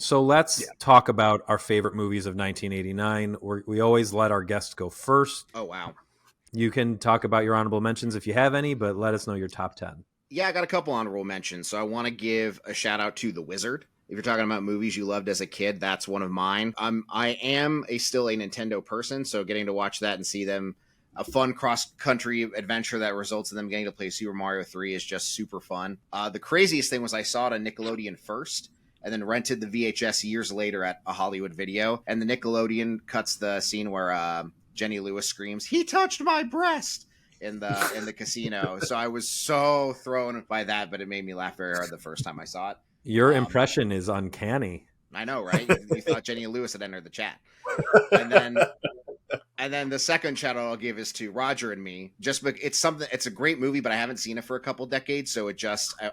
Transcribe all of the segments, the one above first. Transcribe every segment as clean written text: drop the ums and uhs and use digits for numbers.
So let's talk about our favorite movies of 1989. We always let our guests go first. Oh, wow. You can talk about your honorable mentions if you have any, but let us know your top 10. Yeah, I got a couple honorable mentions. So I want to give a shout out to The Wizard. If you're talking about movies you loved as a kid, that's one of mine. I am still a Nintendo person, so getting to watch that and see them, a fun cross-country adventure that results in them getting to play Super Mario 3 is just super fun. The craziest thing was I saw it on Nickelodeon first, and then rented the VHS years later at a Hollywood Video, and the Nickelodeon cuts the scene where Jenny Lewis screams, "He touched my breast!" in the casino. So I was so thrown by that, but it made me laugh very hard the first time I saw it. Your impression is uncanny. I know, right? You thought Jenny Lewis had entered the chat. And then the second shout out I'll give is to Roger and Me. Just it's a great movie, but I haven't seen it for a couple decades, so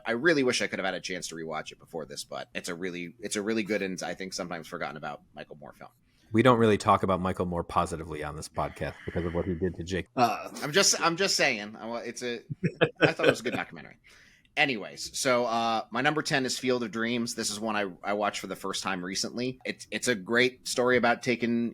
I really wish I could have had a chance to rewatch it before this. But it's a really good and I think sometimes forgotten about Michael Moore film. We don't really talk about Michael Moore positively on this podcast because of what he did to Jake. I'm just saying. I thought it was a good documentary. Anyways, so my number 10 is Field of Dreams. This is one I watched for the first time recently. It's a great story about taking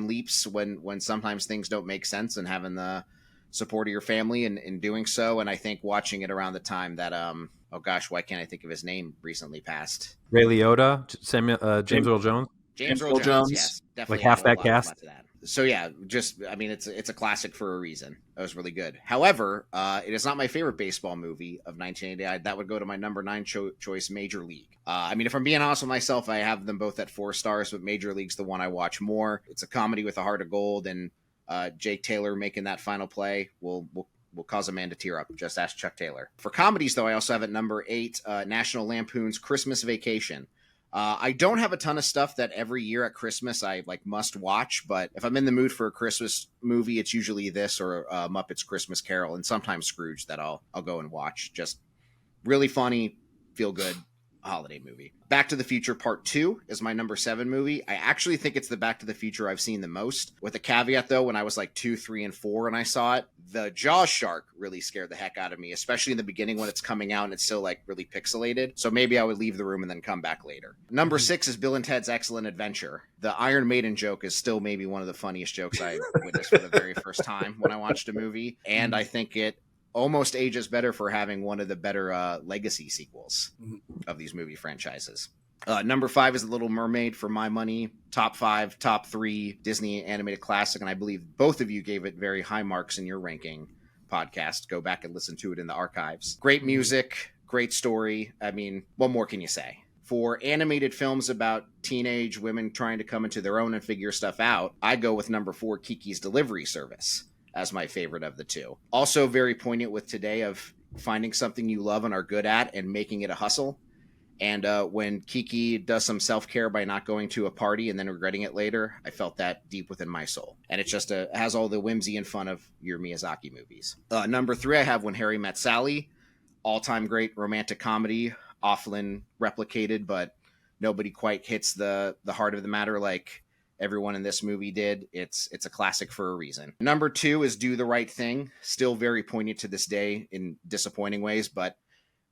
leaps when sometimes things don't make sense and having the support of your family in doing so. And I think watching it around the time that oh gosh, why can't I think of his name? Recently passed. Ray Liotta, James Earl Jones. James Earl Jones, yes, definitely like half that cast. So yeah, it's a classic for a reason. It was really good. However, it is not my favorite baseball movie of 1989. That would go to my number 9 choice, Major League. If I'm being honest with myself, I have them both at 4 stars, but Major League's the one I watch more. It's a comedy with a heart of gold, and Jake Taylor making that final play will cause a man to tear up. Just ask Chuck Taylor. For comedies, though, I also have at number 8, National Lampoon's Christmas Vacation. I don't have a ton of stuff that every year at Christmas I must watch, but if I'm in the mood for a Christmas movie, it's usually this or Muppets Christmas Carol, and sometimes Scrooge that I'll go and watch. Just really funny, feel good holiday movie. Back to the Future Part 2 is my number 7 movie. I actually think it's the Back to the Future I've seen the most, with a caveat though, when I was 2, 3, and 4 and I saw it, the Jaws shark really scared the heck out of me, especially in the beginning when it's coming out and it's still really pixelated. So maybe I would leave the room and then come back later. Number 6 is Bill and Ted's Excellent Adventure. The Iron Maiden joke is still maybe one of the funniest jokes I witnessed for the very first time when I watched a movie, and I think it almost ages better for having one of the better legacy sequels of these movie franchises. Number 5 is The Little Mermaid, for my money. Top 5, top 3 Disney animated classic, and I believe both of you gave it very high marks in your ranking podcast. Go back and listen to it in the archives. Great music, great story. What more can you say? For animated films about teenage women trying to come into their own and figure stuff out, I go with number 4, Kiki's Delivery Service, as my favorite of the two. Also very poignant with today of finding something you love and are good at and making it a hustle. And when Kiki does some self-care by not going to a party and then regretting it later, I felt that deep within my soul. And it just has all the whimsy and fun of your Miyazaki movies. Number 3, I have When Harry Met Sally. All-time great romantic comedy, often replicated, but nobody quite hits the heart of the matter like everyone in this movie did. It's a classic for a reason. Number 2 is Do the Right Thing. Still very poignant to this day in disappointing ways, but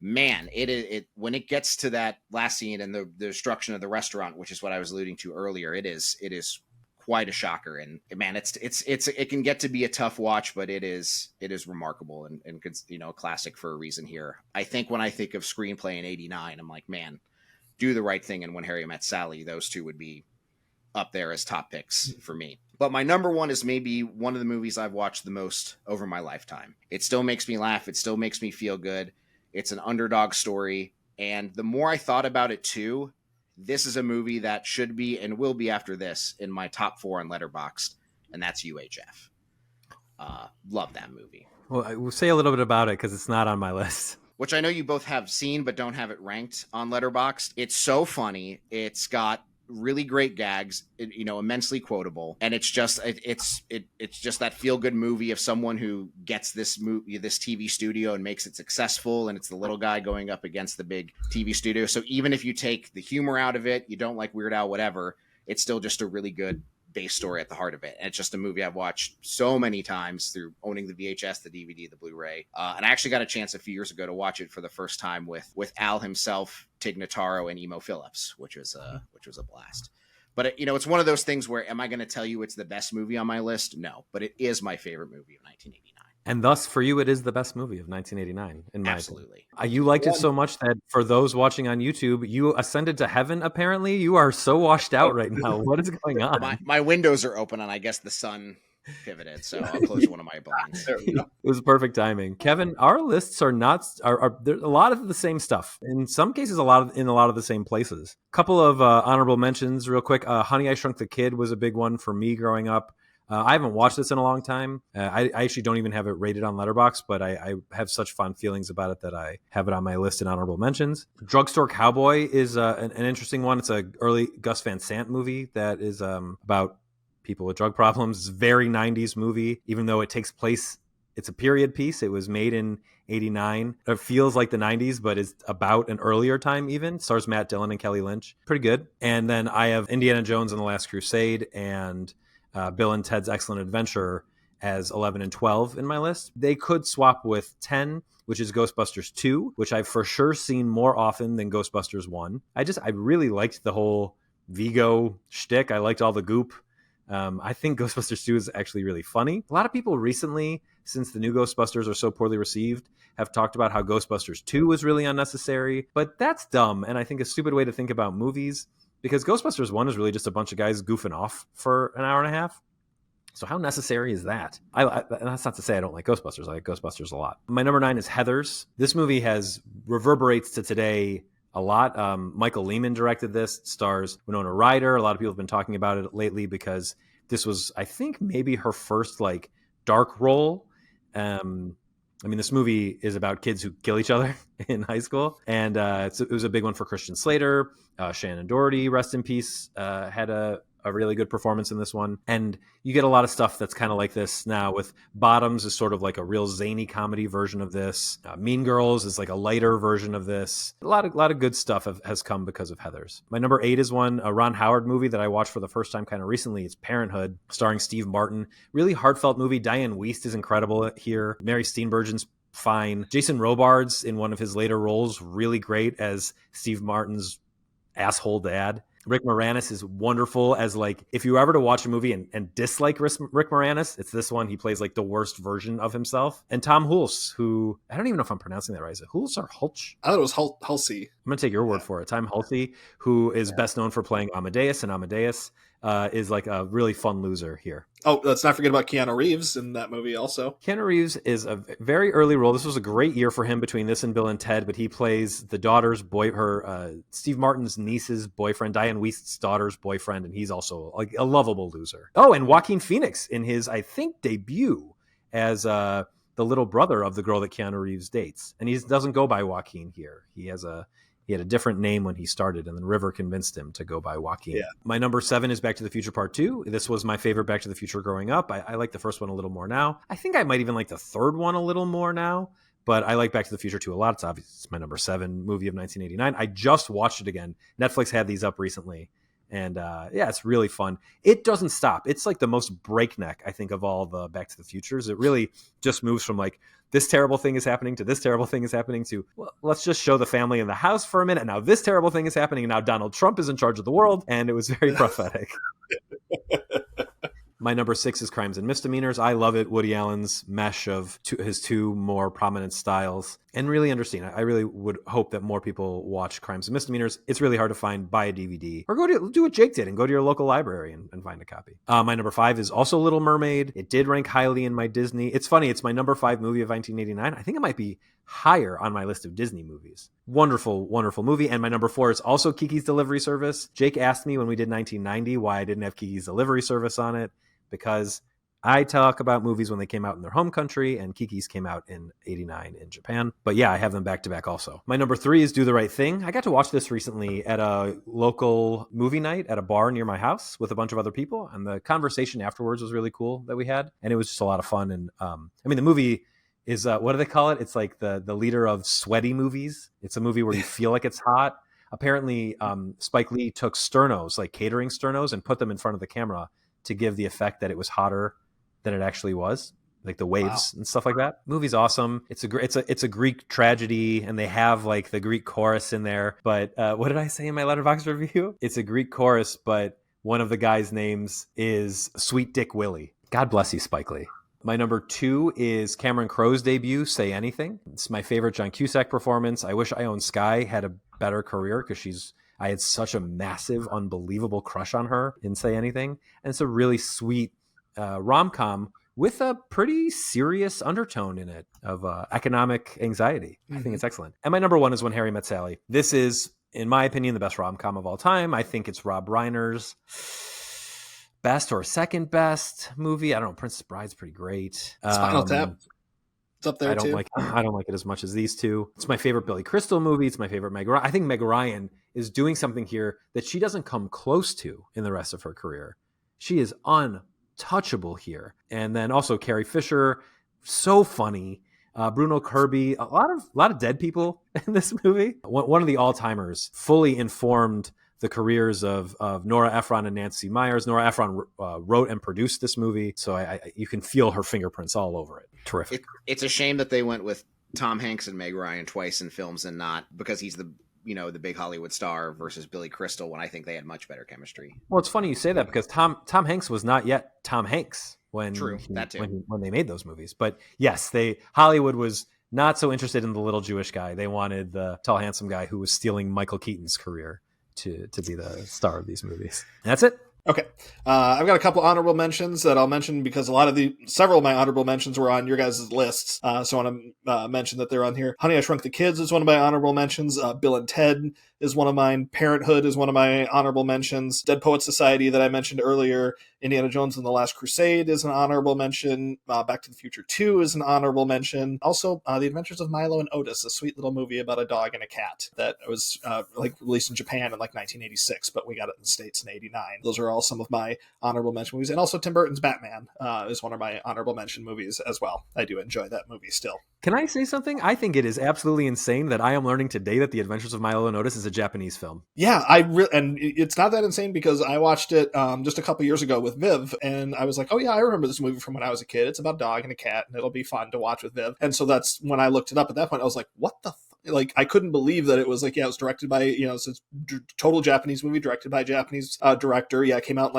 man, it when it gets to that last scene and the destruction of the restaurant, which is what I was alluding to earlier, it is quite a shocker. And man, it can get to be a tough watch, but it is remarkable and a classic for a reason here. I think when I think of screenplay in '89, I'm like, man, Do the Right Thing and When Harry Met Sally, those two would be up there as top picks for me. But my number 1 is maybe one of the movies I've watched the most over my lifetime. It still makes me laugh. It still makes me feel good. It's an underdog story. And the more I thought about it too, this is a movie that should be and will be after this in my top 4 on Letterboxd, and that's UHF. Love that movie. Well, I will say a little bit about it because it's not on my list. Which I know you both have seen but don't have it ranked on Letterboxd. It's so funny. It's got really great gags, immensely quotable, and it's just that feel good movie of someone who gets this TV studio and makes it successful, and it's the little guy going up against the big TV studio. So even if you take the humor out of it, you don't like Weird Al, whatever, it's still just a really good base story at the heart of it. And it's just a movie I've watched so many times through owning the VHS, the DVD, the Blu-ray. And I actually got a chance a few years ago to watch it for the first time with Al himself, Tig Notaro, and Emo Phillips, which was a blast. But it's one of those things where, am I going to tell you it's the best movie on my list? No, but it is my favorite movie of 1989. And thus, for you, it is the best movie of 1989, in my Absolutely. opinion. You liked it so much that for those watching on YouTube, you ascended to heaven, apparently. You are so washed out right now. What is going on? My windows are open, and I guess the sun pivoted, so I'll close one of my blinds. There we go. It was perfect timing. Kevin, our lists are not are there's a lot of the same stuff. In some cases, in a lot of the same places. Couple of honorable mentions, real quick. Honey, I Shrunk the Kid was a big one for me growing up. I haven't watched this in a long time. I actually don't even have it rated on Letterboxd, but I have such fond feelings about it that I have it on my list in honorable mentions. Drugstore Cowboy is an interesting one. It's an early Gus Van Sant movie that is about people with drug problems. It's a very 90s movie, even though it takes place, it's a period piece. It was made in 89. It feels like the 90s, but it's about an earlier time even. Stars Matt Dillon and Kelly Lynch. Pretty good. And then I have Indiana Jones and the Last Crusade and Bill and Ted's Excellent Adventure as 11 and 12 in my list. They could swap with 10, which is Ghostbusters 2, which I've for sure seen more often than Ghostbusters 1. I really liked the whole Vigo shtick. I liked all the goop. I think Ghostbusters 2 is actually really funny. A lot of people recently, since the new Ghostbusters are so poorly received, have talked about how Ghostbusters 2 was really unnecessary, but that's dumb, and I think a stupid way to think about movies, because Ghostbusters 1 is really just a bunch of guys goofing off for an hour and a half. So how necessary is that? And that's not to say I don't like Ghostbusters. I like Ghostbusters a lot. My number 9 is Heathers. This movie reverberates to today a lot. Michael Lehman directed this. It stars Winona Ryder. A lot of people have been talking about it lately because this was, I think, maybe her first like dark role. This movie is about kids who kill each other in high school. And it was a big one for Christian Slater. Shannon Doherty, rest in peace, had a really good performance in this one. And you get a lot of stuff that's kind of like this now, with Bottoms is sort of like a real zany comedy version of this. Mean Girls is like a lighter version of this. A lot of good stuff has come because of Heathers. My number 8 is a Ron Howard movie that I watched for the first time kind of recently. It's Parenthood, starring Steve Martin. Really heartfelt movie. Diane Wiest is incredible here. Mary Steenburgen's fine. Jason Robards in one of his later roles, really great as Steve Martin's asshole dad. Rick Moranis is wonderful as, like, if you were ever to watch a movie and dislike Rick Moranis, it's this one. He plays like the worst version of himself. And Tom Hulce, who, I don't even know if I'm pronouncing that right. Is it Hulce or Hulch? I thought it was Halsey. I'm going to take your word for it. Tom Hulce, who is best known for playing Amadeus, and Amadeus is like a really fun loser here. Oh, let's not forget about Keanu Reeves in that movie also. Keanu Reeves is a very early role. This was a great year for him between this and Bill and Ted, but he plays the daughter's Steve Martin's niece's boyfriend, Diane Wiest's daughter's boyfriend, and he's also like a lovable loser. Oh, and Joaquin Phoenix in his, I think, debut as the little brother of the girl that Keanu Reeves dates. And he doesn't go by Joaquin here. He had a different name when he started, and then River convinced him to go by Joaquin. Yeah. My number 7 is Back to the Future Part 2. This was my favorite Back to the Future growing up. I like the first one a little more now. I think I might even like the third one a little more now, but I like Back to the Future 2 a lot. It's obviously it's my number 7 movie of 1989. I just watched it again. Netflix had these up recently. And it's really fun. It doesn't stop. It's like the most breakneck, I think, of all the Back to the Futures. It really just moves from like, this terrible thing is happening to this terrible thing is happening to, well, let's just show the family in the house for a minute. Now this terrible thing is happening, and now Donald Trump is in charge of the world. And it was very prophetic. My number 6 is Crimes and Misdemeanors. I love it. Woody Allen's mesh of his two more prominent styles. And really interesting. I really would hope that more people watch Crimes and Misdemeanors. It's really hard to find. Buy a DVD. Or do what Jake did and go to your local library and find a copy. My number 5 is also Little Mermaid. It did rank highly in my Disney. It's funny. It's my number 5 movie of 1989. I think it might be higher on my list of Disney movies. Wonderful, wonderful movie. And my number 4 is also Kiki's Delivery Service. Jake asked me when we did 1990 why I didn't have Kiki's Delivery Service on it, because I talk about movies when they came out in their home country, and Kiki's came out in 89 in Japan. But yeah, I have them back to back also. My number 3 is Do the Right Thing. I got to watch this recently at a local movie night at a bar near my house with a bunch of other people. And the conversation afterwards was really cool that we had. And it was just a lot of fun. And the movie is, what do they call it? It's like the leader of sweaty movies. It's a movie where you feel like it's hot. Apparently, Spike Lee took sternos, like catering sternos, and put them in front of the camera to give the effect that it was hotter than it actually was, like the waves and stuff like that. Movie's awesome. It's a Greek tragedy, and they have like the Greek chorus in there. But what did I say in my Letterboxd review? It's a Greek chorus, but one of the guys' names is Sweet Dick Willie. God bless you, Spike Lee. My number 2 is Cameron Crowe's debut, Say Anything. It's my favorite John Cusack performance. I wish I Own Sky had a better career because I had such a massive, unbelievable crush on her in Say Anything. And it's a really sweet rom-com with a pretty serious undertone in it of economic anxiety. I think it's excellent. And my number 1 is When Harry Met Sally. This is, in my opinion, the best rom-com of all time. I think it's Rob Reiner's best or second best movie. I don't know. Princess Bride's pretty great. Spinal Tap. It's up there I don't too. I don't like it as much as these two. It's my favorite Billy Crystal movie. It's my favorite Meg Ryan. I think Meg Ryan is doing something here that she doesn't come close to in the rest of her career. She is untouchable here. And then also Carrie Fisher, so funny. Bruno Kirby, a lot of dead people in this movie. One of the all-timers, fully informed the careers of Nora Ephron and Nancy Meyers. Nora Ephron wrote and produced this movie, so you can feel her fingerprints all over it. Terrific. It's a shame that they went with Tom Hanks and Meg Ryan twice in films, and not because he's the big Hollywood star versus Billy Crystal, when I think they had much better chemistry. Well, it's funny you say that because Tom Hanks was not yet Tom Hanks when they made those movies. But yes, Hollywood was not so interested in the little Jewish guy. They wanted the tall, handsome guy who was stealing Michael Keaton's career to be the star of these movies. And that's it. Okay. I've got a couple honorable mentions that I'll mention because several of my honorable mentions were on your guys' lists. So I want to mention that they're on here. Honey, I Shrunk the Kids is one of my honorable mentions. Bill and Ted is one of mine. Parenthood is one of my honorable mentions. Dead Poets Society that I mentioned earlier. Indiana Jones and the Last Crusade is an honorable mention. Back to the Future 2 is an honorable mention. Also, The Adventures of Milo and Otis, a sweet little movie about a dog and a cat that was released in Japan in 1986, but we got it in the States in 89. Those are all some of my honorable mention movies. And also Tim Burton's Batman is one of my honorable mention movies as well. I do enjoy that movie still. Can I say something? I think it is absolutely insane that I am learning today that The Adventures of Milo and Otis is a Japanese film. Yeah, and it's not that insane because I watched it just a couple years ago with Viv, and I was like, oh yeah, I remember this movie from when I was a kid. It's about a dog and a cat, and it'll be fun to watch with Viv. And so that's when I looked it up. At that point, I was like, what the I couldn't believe that it was it was directed by, it's a total Japanese movie directed by a Japanese director. Yeah, it came out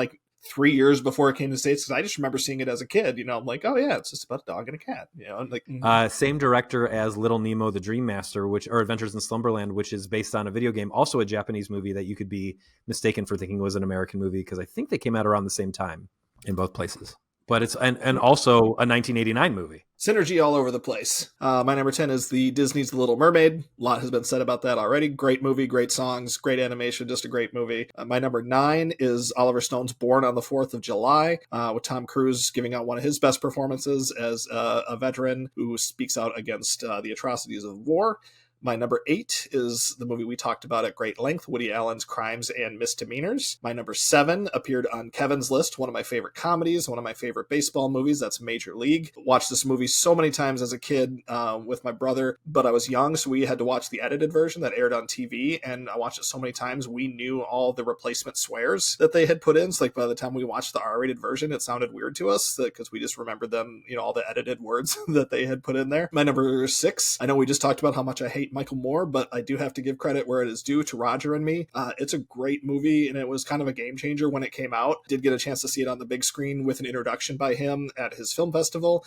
3 years before it came to the States, because I just remember seeing it as a kid. I'm like, oh yeah, it's just about a dog and a cat. Same director as Little Nemo the Dream Master, or Adventures in Slumberland, which is based on a video game, also a Japanese movie that you could be mistaken for thinking was an American movie, because I think they came out around the same time in both places. But it's and also a 1989 movie. Synergy all over the place. My number 10 is the Disney's The Little Mermaid. A lot has been said about that already. Great movie, great songs, great animation, just a great movie. My number 9 is Oliver Stone's Born on the 4th of July, with Tom Cruise giving out one of his best performances as a veteran who speaks out against the atrocities of war. My number 8 is the movie we talked about at great length, Woody Allen's Crimes and Misdemeanors. My number 7 appeared on Kevin's list, one of my favorite comedies, one of my favorite baseball movies. That's Major League. Watched this movie so many times as a kid with my brother, but I was young, so we had to watch the edited version that aired on TV, and I watched it so many times, we knew all the replacement swears that they had put in. So by the time we watched the R-rated version, it sounded weird to us because we just remembered them, all the edited words that they had put in there. My number 6, I know we just talked about how much I hate Michael Moore, but I do have to give credit where it is due to Roger and Me. It's a great movie, and it was kind of a game changer when it came out. Did get a chance to see it on the big screen with an introduction by him at his film festival.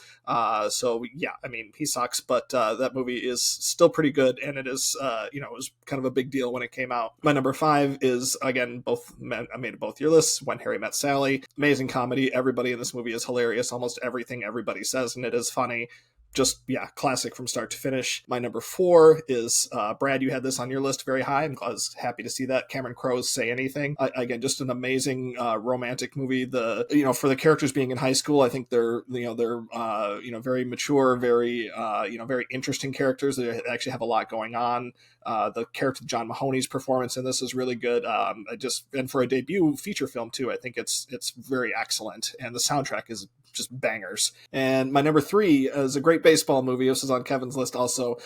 So yeah, he sucks, but that movie is still pretty good, and it is, it was kind of a big deal when it came out. My number 5 is, again, I made both your lists, When Harry Met Sally. Amazing comedy. Everybody in this movie is hilarious. Almost everything everybody says in it is funny. Just, classic from start to finish. My number 4 is, Brad, you had this on your list very high. I was happy to see that. Cameron Crowe's Say Anything. Again, just an amazing romantic movie. For the characters being in high school, I think they're very mature, very, very interesting characters. They actually have a lot going on. The character John Mahoney's performance in this is really good. And for a debut feature film too, I think it's very excellent. And the soundtrack is just bangers. And my number 3 is a great great baseball movie. This is on Kevin's list also.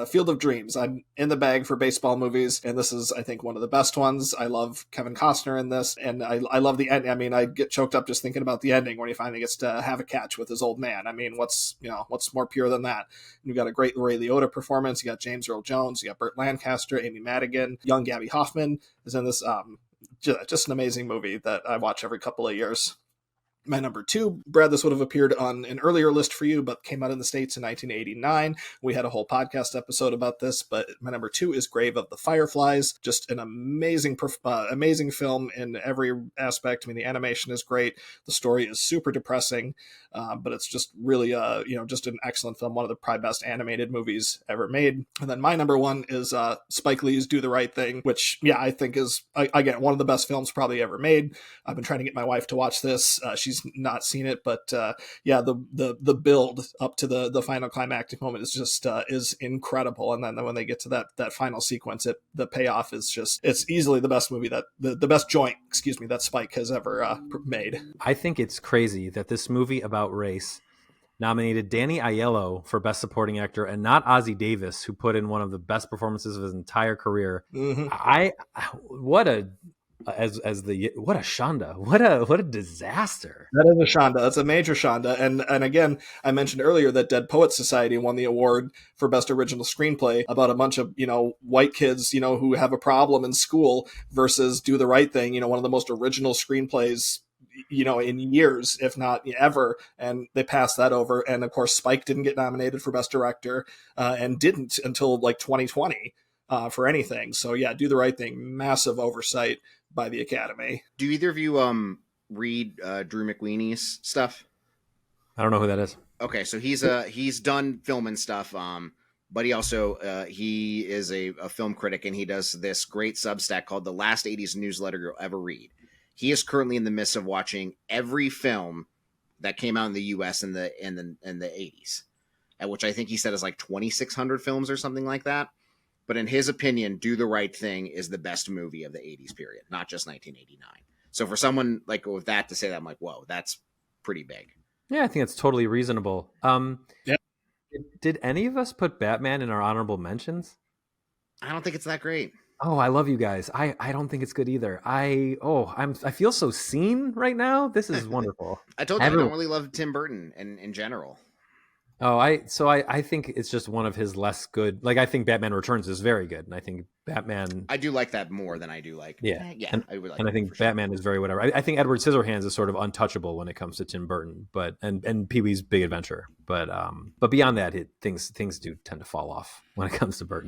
Field of Dreams. I'm in the bag for baseball movies, and this is, I think, one of the best ones. I love Kevin Costner in this, and I love the end. I mean, I get choked up just thinking about the ending when he finally gets to have a catch with his old man. I mean, what's more pure than that? You've got a great Ray Liotta performance. You got James Earl Jones. You got Burt Lancaster, Amy Madigan, young Gabby Hoffman is in this. Just an amazing movie that I watch every couple of years. My number 2, Brad, this would have appeared on an earlier list for you, but came out in the States in 1989. We had a whole podcast episode about this, but my number 2 is Grave of the Fireflies. Just an amazing film in every aspect. I mean, the animation is great. The story is super depressing, but it's just really, just an excellent film. One of the probably best animated movies ever made. And then my number 1 is Spike Lee's Do the Right Thing, which, I think is, again, one of the best films probably ever made. I've been trying to get my wife to watch this. She's not seen it, but the build up to the final climactic moment is just is incredible. And then when they get to that final sequence, the payoff is just, it's easily the best movie that the best joint, that Spike has ever made. I think it's crazy that this movie about race nominated Danny Aiello for Best Supporting Actor and not Ozzie Davis, who put in one of the best performances of his entire career. What a shanda. What a disaster. That is a shanda. That's a major shanda. And again, I mentioned earlier that Dead Poets Society won the award for Best Original Screenplay about a bunch of, white kids, who have a problem in school versus Do the Right Thing, one of the most original screenplays in years, if not ever, and they passed that over. And of course, Spike didn't get nominated for Best Director and didn't until like 2020 for anything. So Do the Right Thing, massive oversight by the Academy. Do either of you read Drew McWeeney's stuff? I don't know who that is. Okay, so he's done film and stuff, but he also he is a film critic, and he does this great Substack called The Last 80s Newsletter You'll Ever Read. He is currently in the midst of watching every film that came out in the U.S. in the 80s, at which I think he said is like 2,600 films or something like that. But in his opinion, Do the Right Thing is the best movie of the 80s period, not just 1989. So for someone like with that to say that, I'm like, whoa, that's pretty big. Yeah, I think it's totally reasonable. Did any of us put Batman in our honorable mentions? I don't think it's that great. Oh, I love you guys. I don't think it's good either. I feel so seen right now. This is wonderful. I told you I don't really love Tim Burton in general. Oh, I think it's just one of his less good. Like, I think Batman Returns is very good, and I think Batman. I do like that more than I do like. Yeah. And I think Batman is very whatever. I think Edward Scissorhands is sort of untouchable when it comes to Tim Burton, but and Pee-wee's Big Adventure, but beyond that, things do tend to fall off when it comes to Burton.